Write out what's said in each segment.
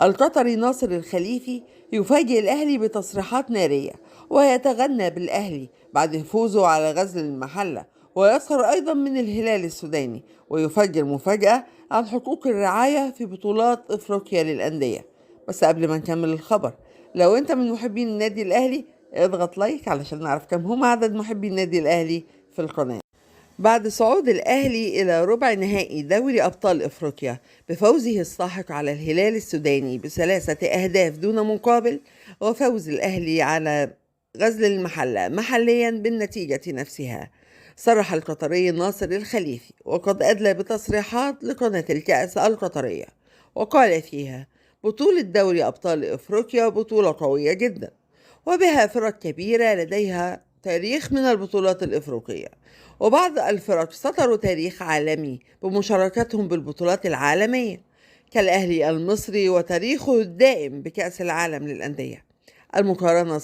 القطري ناصر الخليفي يفاجئ الأهلي بتصريحات نارية، ويتغنى بالأهلي بعد فوزه على غزل المحلة، ويسخر أيضا من الهلال السوداني، ويفجر مفاجأة عن حقوق الرعاية في بطولات إفريقيا للأندية. بس قبل ما نكمل الخبر، لو أنت من محبين النادي الأهلي اضغط لايك علشان نعرف كم هم عدد محبي النادي الأهلي في القناة. بعد صعود الأهلي إلى ربع نهائي دوري أبطال إفريقيا بفوزه الساحق على الهلال السوداني ب3 أهداف دون مقابل، وفوز الأهلي على غزل المحلة محليا بالنتيجة نفسها، صرح القطري ناصر الخليفي وقد أدلى بتصريحات لقناة الكأس القطرية، وقال فيها: بطولة دوري أبطال إفريقيا بطولة قوية جدا، وبها فرق كبيرة لديها تاريخ من البطولات الإفريقية، وبعض الفرق سطروا تاريخ عالمي بمشاركتهم بالبطولات العالمية كالأهلي المصري وتاريخه الدائم بكأس العالم للأندية. المقارنة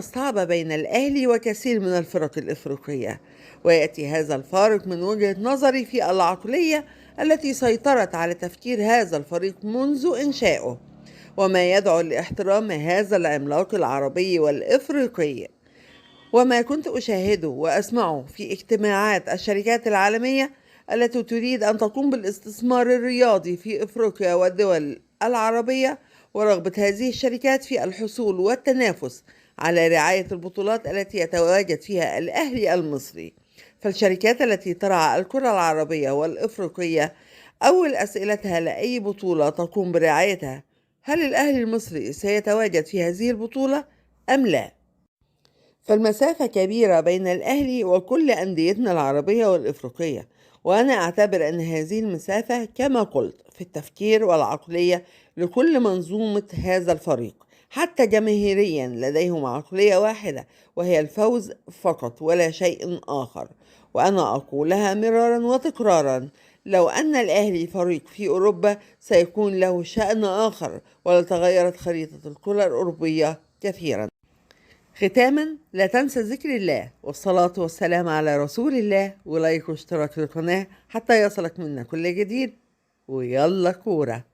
صعبة بين الأهلي وكثير من الفرق الإفريقية، ويأتي هذا الفارق من وجهة نظري في العقلية التي سيطرت على تفكير هذا الفريق منذ إنشائه، وما يدعو لاحترام هذا العملاق العربي والإفريقي. وما كنت أشاهده وأسمعه في اجتماعات الشركات العالمية التي تريد أن تقوم بالاستثمار الرياضي في إفريقيا والدول العربية، ورغبة هذه الشركات في الحصول والتنافس على رعاية البطولات التي يتواجد فيها الأهلي المصري، فالشركات التي ترعى الكرة العربية والإفريقية أول أسئلتها لأي بطولة تقوم برعايتها: هل الأهلي المصري سيتواجد في هذه البطولة أم لا؟ فالمسافة كبيرة بين الأهلي وكل أنديتنا العربية والإفريقية، وأنا أعتبر أن هذه المسافة كما قلت في التفكير والعقلية لكل منظومة هذا الفريق، حتى جماهيريا لديهم عقلية واحدة وهي الفوز فقط ولا شيء آخر. وأنا أقولها مرارا وتكرارا: لو أن الأهلي فريق في أوروبا سيكون له شأن آخر، ولتغيرت خريطة الكرة الأوروبية كثيرا. ختاما، لا تنسى ذكر الله والصلاة والسلام على رسول الله، ولايك واشتراك للقناة حتى يصلك منا كل جديد. ويلا كورة.